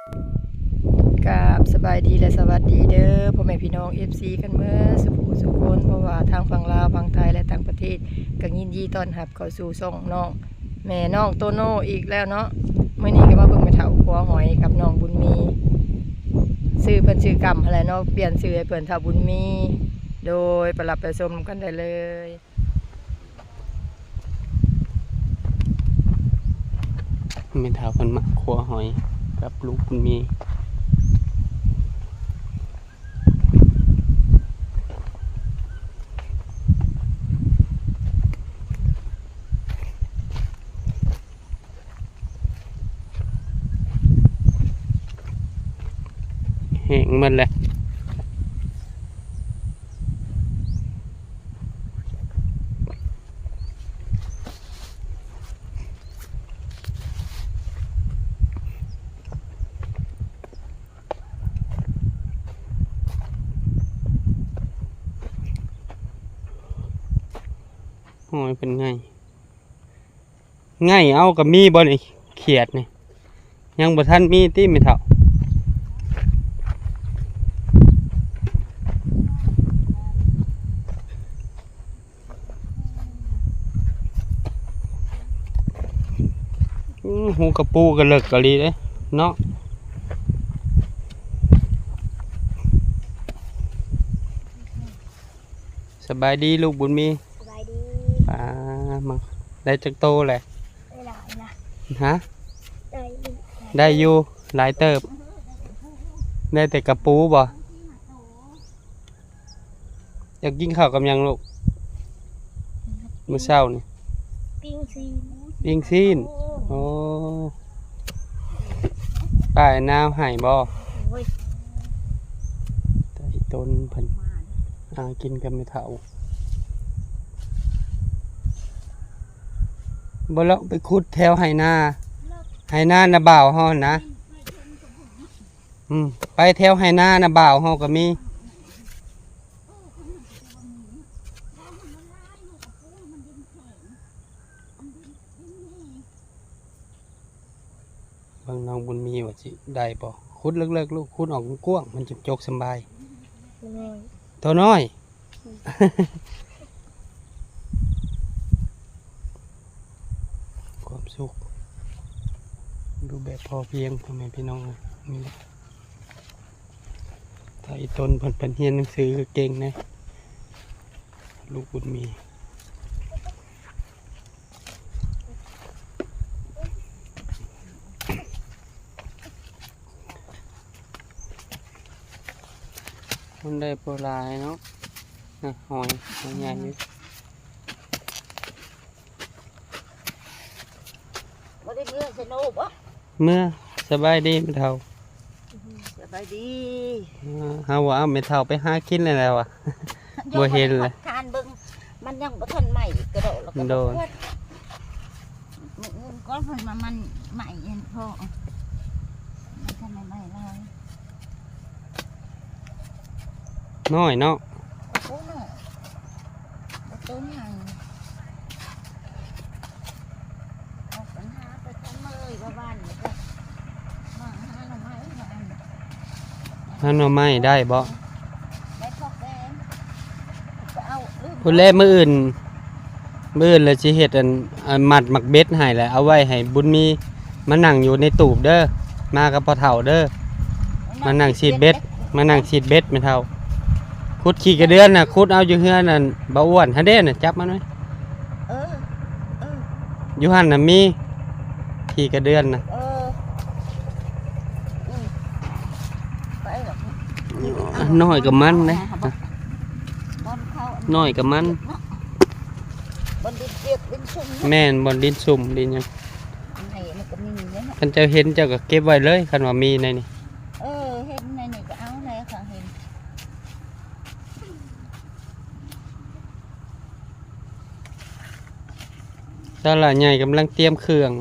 กับสบายดีและสวัสดีเด้อพ่อแม่พี่น้อง FC กันเมื่อสุขสุขคนเพราะว่าทางฝั่งลาวฝั่งไทยและต่างประเทศก็ยินดีต้อนรับเข้าสู่ช่องน้องแม่น้องโตโน่อีกแล้วเนาะมื้อนี้ก็มาเบิ่งแม่เฒ่าครัวหอยกับน้องบุญมีชื่อเพิ่นชื่อกำอะไรเนาะเปลี่ยนชื่อให้เพิ่นเฒ่าบุญมีโดยไปรับไปชมกันได้เลยไม่เท่ากันมาครัวหอยกับลูกคุณมีแห้งหมันเลยหอยเป็นไงเอากับมีบ่นี่เขียดนี่ยังบ่ทันมีติไม่เท่าหูกระปูกระเลิกกะลีเลยเนาะสบายดีลูกบุญมีสบายดีมาได้จักโตแหละได้หลายนะ ฮะ ได้ ได้อยู่หลายเติบได้แต่กระปูบ่อยากกินข้าวกับยังลูกมื้อเช้านี่ ปิ้งซีน ปิ้งซีนโอ้ป้ายน้ำให้บ่ โอ้ย แต่ต้นเพิ่นกินกับไม่เฒ่าบ่เลาะไปขุดแถวไหนาน่ะบ่าวเฮานะไปแถวไหนาน่ะบ่าวเฮาก็มีบางน้องบุญมีว่าสิได้บ่ขุดเลิกๆลูกขุดออกกว้างมันจะจกสบายน้อย ตัวน้อยความสุขดูแบบพอเพียงพ่อแม่พี่น้องนี่ถ้าอีต้นเพิ่นเรียนหนังสือเก่งนะลูกบุญมีมันได้โปรลายเนาะหอยใหญ่อยู่บ่ได้เมื่อสนุกบ่ เมื่อสบายดีไม่เท่า สบายดี เฮาว่าไม่เท่าไปหากินเลยแล้วอ่ะ บ่เห็นเลย ทานเบิ่งมันยังบ่ทันใหม่กระโดดแล้วก็ โดน มื้ออื่นก็เพิ่นมามันใหม่เห็นพ่อมันทันใหม่เลย น้อยเนาะ โอ้โหบ่ต้นใหญ่ออกปัญหาไปทำเลยว่าบ้านนี่ก็มาหาหน่อไม้มาอัน หาหน่อไม้ได้บ่ ได้ข้าวแกงไปเอาลืม พุ่นแลมื้ออื่นแล้วสิเฮ็ดอันมัดหมักเบ็ดให้แหละเอาไว้ให้บุญมีมานั่งอยู่ในตูบเด้อมากับพ่อเฒ่าเด้อมานั่งฉีดเบ็ดไม่เท่าขุดขี้กระเดือนน่ะขุดเอาอยู่เฮือนนั่นบ่อ้วนหั่นเด้น่ะจับมันไว้ เออ อยู่หั่นน่ะมีขี้กระเดือนน่ะ ไปหรอก น้อยกับมันเด้ บนเขา น้อยกับมัน บนดินเปียกดินชุ่ม แม่นบ่ดินสุ่มดินหยัง ไหนมันก็มีเนี่ยนะ คันเจ้าเห็นเจ้าก็เก็บไว้เลยคันว่ามีในนี่ เห็นในนี่ก็เอาเลยค่ะเห็น ตลาดใหญ่กำลังเตรียมเครื่อง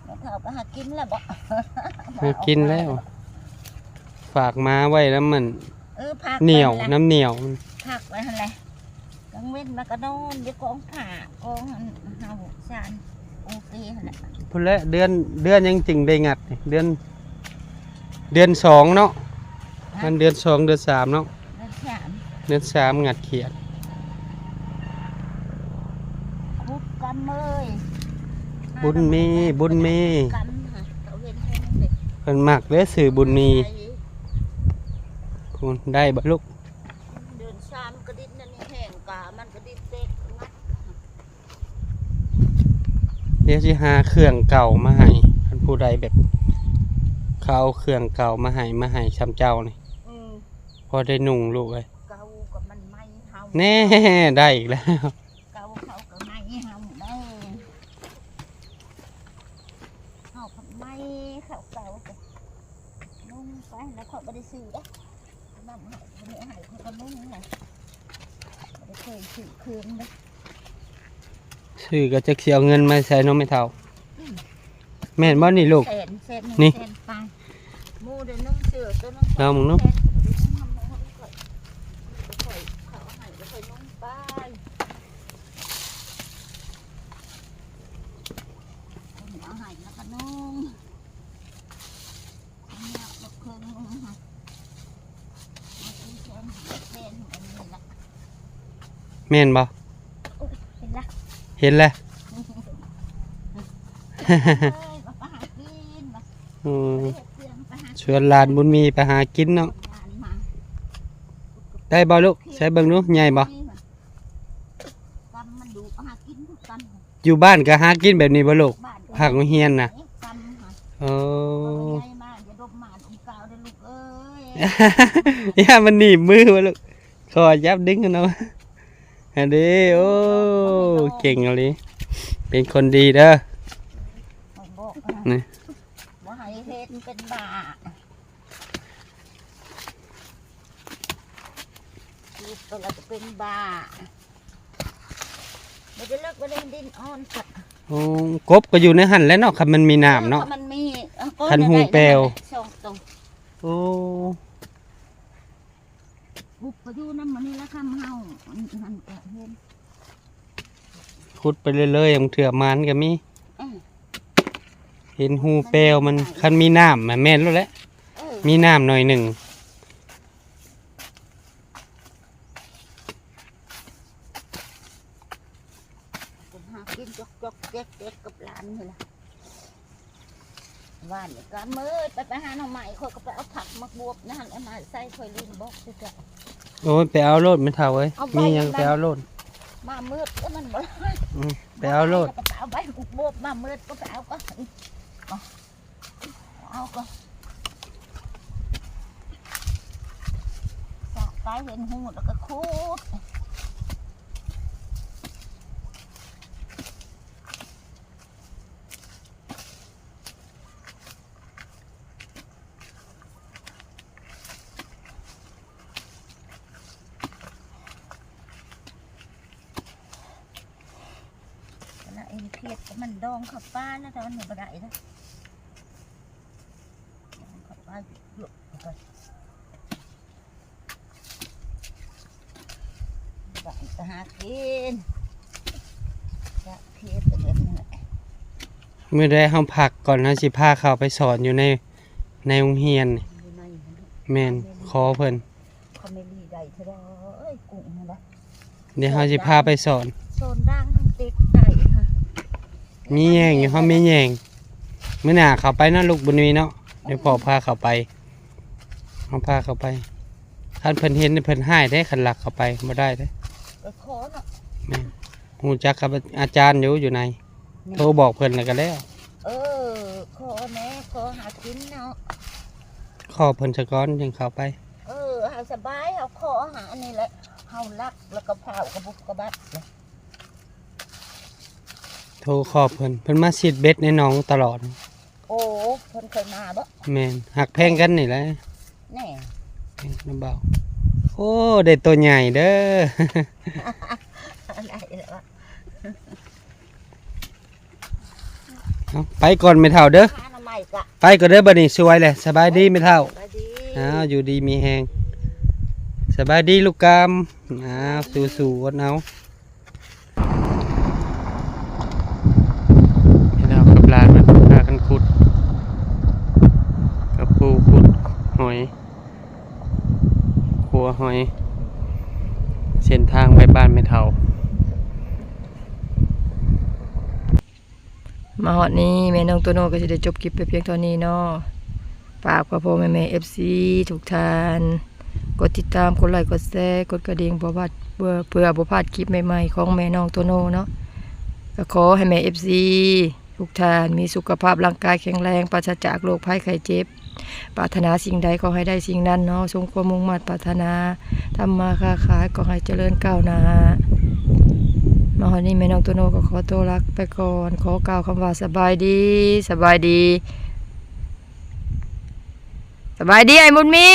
แล้วเขาไปหากินแล้วบ่ มากินแล้ว ฝากม้าไว้แล้วมัน ผัก เหนียวน้ำเหนียว ผักไว้หั่นแหละกลางเว้นมากระนอนอยู่กองผ้ากองเฮาสานโอ้ โอเคแหละ พุ่นแหละเดือนยังจริงได้งัดนี่เดือน2เนาะมันเดือน2เดือน3เนาะ เดือนสาม เดือน3งัดเขียด คุดกันเลย บุญมี กันค่ะเขาเห็นแค่นั้นเด็ก เพิ่นมักเด้อสื่อบุญมีคุณได้บ่ลูก เดือนสามกระดิ่งนั่นนี่แห้งกามันกระดิ่งเต็กงัด เดี๋ยวสิหาเครื่องเก่ามาให้ท่านผู้ใดแบบเขาเอาเครื่องเก่ามาให้ซ้ำเจ้านี่ อืม พอได้นุ่งลูกเอ้ย เกากับมันไม่เฮา แน่ได้อีกแล้ว เกาเขากับไม่เฮาได้เฮากับไม่เขาเกากับนุ่งไปแล้วเขาไม่ได้ซื้อเด้น้ำหายคนนี้หายเขาก็นุ่งไงไม่ได้เคยซื้อคืนเด้ ซื้อก็จะเสียเงินมาใส่น้องไม่เท่าแม่นบ่นี่ลูก แสนแสน นี่ แสนไปหมูเดี๋ยวนุ่งเสื้อตัวนุ่ง เอามึงนุ่ง แสนเดี๋ยวนุ่งทำให้เขาค่อยเขาหายไปค่อยนุ่งไปเอาหายแล้วก็นุ่งเนี่ยเราเคยนุ่งค่ะมาซื้อแสนแสนอันนี้ละ แม่นบ่ อุ๊ยเป็นละ เห็นแล้ว เอ้ยมาหากินมา อืม เฮ็ดเครื่องไปหา ชวนหลานบุญมีไปหากินเนาะ หลานมา ได้บ่ลูกใช้เบิ่งดูใหญ่บ่ กำมันดูหากินทุกกัน อยู่บ้านก็หากินแบบนี้บ่ลูก บ้าน ผักเฮียนน่ะ กำหา โอ้ ใหญ่มากอย่าดมหมาดมกาวเด้อลูกเอ้ย ย่ามันหนีบมือบ่ลูกขอยับดึงกันเนาะอันนี้โอ้เก่งเอาเลยเป็นคนดีเด้อ ผมบอก นี่ ว่าให้เฮ็ดเป็นบ้าคิดไปแล้วจะเป็นบ้าไม่ได้เลิกไม่ได้ดินอ่อนสัก โอ้กบก็อยู่ในหั่นแหล้วเนาะคันมันมีน้ำเนาะ มันมี คันหูแปลว สองตัว โอ้ บุกไปอยู่น้ำมันนี่ละคำเฮาหันกะเห็น ขุดไปเรื่อยๆมันเถื่อมันก็มี เห็นหูแปลวมันคันมีน้ำมันแม่นแล้วแหละ เออ มีน้ำหน่อยหนึ่ง ผมหากินจกแจ๊กกับหลานนี่ล่ะว่านนี่ก็มืดไปหาหน่อไม้ค่อยก็ไปเอาผักมาบวบนะหันเอามาใส่ค่อยลืมบอกสิจ้ะ โอ้ยไปเอาโลดไม่เท่าเอ้ย เอาไป มีหยังไปเอาโลด มามืดก็มันบ่ได้ ไปเอาโลด ก็ไปเอาใบบวบมามืดก็ไปเอาก็เอาก็สากไปเห็นหูแล้วก็คูดแล้วเอ็นเครียดก็มันดองขับป้านะแต่มันหนูบ่ได้นะดองขับป้าหยุดก่อนบ้านก็หากินจะเครียดแบบนี้แหละ เมื่อได้เฮาพักก่อนเฮาสิพาเข้าไปสอนอยู่ในโรงเรียนนี่ อยู่ในนั้น แม่นขอเพิ่น เขาไม่รีได้เท่าไรเอ้ยกุ้งนั่นแหละ เดี๋ยวเฮาสิพาไปสอน โซนด่างทั้งติดไก่ค่ะ มีแยงอยู่เฮามีแยงมื้อหน้าเข้าไปเนาะลูกบุญมีเนาะเดี๋ยวพ่อพาเข้าไปเฮาพาเข้าไปคันเพิ่นเห็นเพิ่นให้ได้คันหลักเข้าไปบ่ได้เด้ ไปขอเนาะ แม่นฮู้จักกับอาจารย์อยู่ในโทรบอกเพิ่นแล้วก็แล้ว เออขอแม่ขอหากินเนาะ ขอเพิ่นซะก่อนจึงเข้าไป เออหาสบายเอาขอหาอันนี้แหละเฮารักแล้วก็เผากระบุกกระบัดเลย โทรขอเพิ่นมาซีดเบ็ดในหนองตลอด โอ้เพิ่นเคยมาบ่ แม่นหักแพงกันนี่แหละ แน่ น้ำเบาโอ้ได้ตัวใหญ่เด้อ อะไรล่ะวะ เอาไปก่อนไม่เท่าเด้อ หาหน่อไม้กะ ไปก่อนเด้อบัดนี้สวยเลยสบายดีไม่เท่า สบายดี อ้าวอยู่ดีมีแหงสบายดีลูกกามอ้าวสู้ๆอดเอา หอยเส้นทางไปบ้านแม่เฒ่ามาฮอดนี้แม่น้องโตโน่ก็สิได้จบคลิปไปเพียงเท่านี้เนาะฝากพ่อแม่ FC ทุกท่านกดติดตามกดไลค์กดแชร์กดกระดิ่งเพื่อบ่พลาดคลิปใหม่ๆของแม่น้องโตโน่เนาะก็ขอให้แม่ FC ทุกท่านมีสุขภาพร่างกายแข็งแรงปราศจากโรคภัยไข้เจ็บปรารถนาสิ่งใดขอให้ได้สิ่งนั้นเนาะสมความมุ่งมั่นปรารถนาทำมาค้าขายก็ให้เจริญก้าวหน้ามาวันนี้แม่น้องโตโน่ก็ขอตัวลาไปก่อนขอกล่าวคำว่าสบายดีสบายดีสบายดีไอ้มุนมี